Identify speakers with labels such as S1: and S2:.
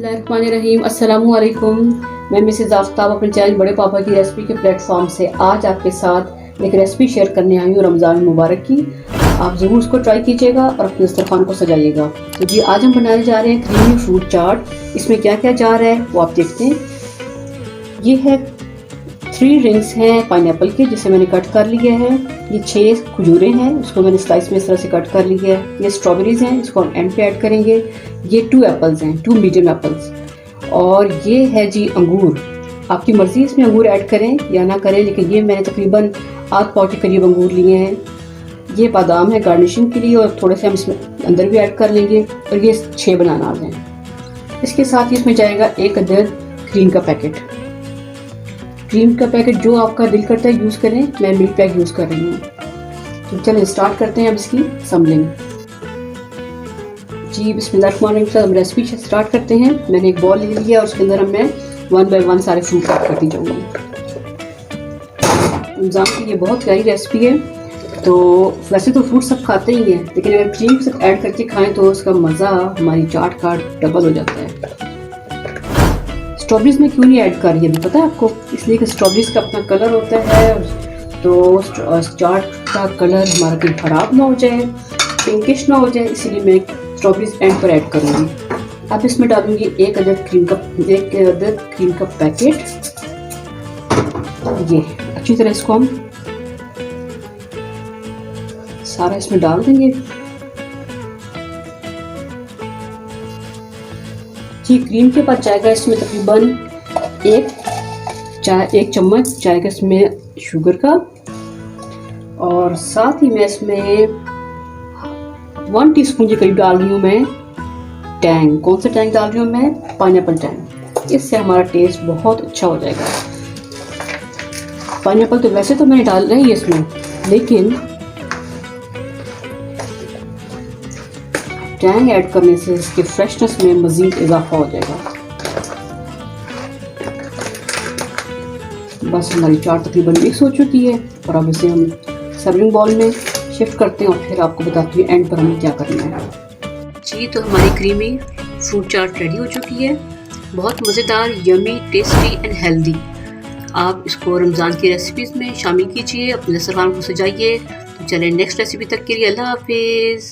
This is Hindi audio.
S1: बिस्मिल्लाहिर्रहमानिर्रहीम, अस्सलामुअलैकुम। मैं मिसेज़ आफ्ताब अपने चैनल बड़े पापा की रेसिपी के प्लेटफॉर्म से आज आपके साथ एक रेसिपी शेयर करने आई हूँ रमज़ान मुबारक की। आप ज़रूर उसको ट्राई कीजिएगा और अपने दस्तरखान को सजाइएगा। तो जी आज हम बनाने जा रहे हैं क्रीमी फ्रूट चाट। इसमें क्या क्या जा रहा है वो आप देखते हैं। ये है 3 रिंग्स हैं पाइनएप्पल के, जिसे मैंने कट कर लिया है। ये 6 खजूरें हैं, उसको मैंने स्लाइस में इस तरह से कट कर लिया है। ये स्ट्रॉबेरीज हैं, इसको हम एंड पे ऐड करेंगे। ये 2 एप्पल्स हैं, 2 मीडियम एप्पल्स। और ये है जी अंगूर। आपकी मर्ज़ी इसमें अंगूर ऐड करें या ना करें, लेकिन ये मैंने तकरीबन आध पाव के करीब अंगूर लिए हैं। ये बादाम है गार्निशिंग के लिए, और थोड़े से हम इसमें अंदर भी ऐड कर लेंगे। और ये 6 बनाना हैं। इसके साथ ही इसमें जाएगा 1 अदद क्रीम का पैकेट। क्रीम का पैकेट जो आपका दिल करता है यूज़ करें, मैं मिल्क पैक यूज़ कर रही हूँ। तो चलिए स्टार्ट करते हैं अब इसकी असम्बलिंग। जी बिस्मिल्लाहिर्रहमानिर्रहीम, हम रेसिपी स्टार्ट करते हैं। मैंने एक बॉल ले लिया और उसके अंदर मैं 1 बाय 1 सारे फ्रूट ऐड करती जाऊँगी। रमज़ान की ये बहुत प्यारी रेसिपी है। तो वैसे तो फ्रूट सब खाते ही हैं, लेकिन अगर क्रीम के साथ ऐड करके खाएं तो उसका मज़ा हमारी चाट का डबल हो जाता है। स्ट्रॉबेरीज में क्यों नहीं ऐड कर रही है पता है आपको? इसलिए कि स्ट्रॉबेरीज का अपना कलर होता है, तो चाट का कलर हमारा कहीं ख़राब ना हो जाए, पिंकिश ना हो जाए, इसीलिए मैं स्ट्रॉबेरीज एंड पर ऐड करूँगी। अब इसमें डालूंगी 1 अदद क्रीम का पैकेट। ये अच्छी तरह इसको हम सारा इसमें डाल देंगे। जी क्रीम के बाद जाएगा इसमें तकरीबन 1 चम्मच जाएगा इसमें शुगर का, और साथ ही मैं इसमें 1 टीस्पून के करीब डाल रही हूँ मैं टैंग। कौन सा टैंग डाल रही हूँ मैं? Pineapple Tang. इससे हमारा टेस्ट बहुत अच्छा हो जाएगा। पाइनएप्पल तो वैसे तो मैंने डाल रही है इसमें, लेकिन टैंग ऐड करने से इसके फ्रेशनेस में मज़ीद इजाफा हो जाएगा। बस हमारी चाट तकरीबन मिक्स हो चुकी है, और अब इसे हम सर्विंग बॉल में शिफ्ट करते हैं और फिर आपको बताती हूँ एंड पर हमें क्या करना है। जी तो हमारी क्रीमी फ्रूट चाट रेडी हो चुकी है। बहुत मज़ेदार, यमी, टेस्टी एंड हेल्दी। आप इसको रमज़ान की रेसिपीज़ में शामिल कीजिए, अपने दस्तरखान को सजाइए। तो चलें नेक्स्ट रेसिपी तक के लिए अल्लाह हाफिज़।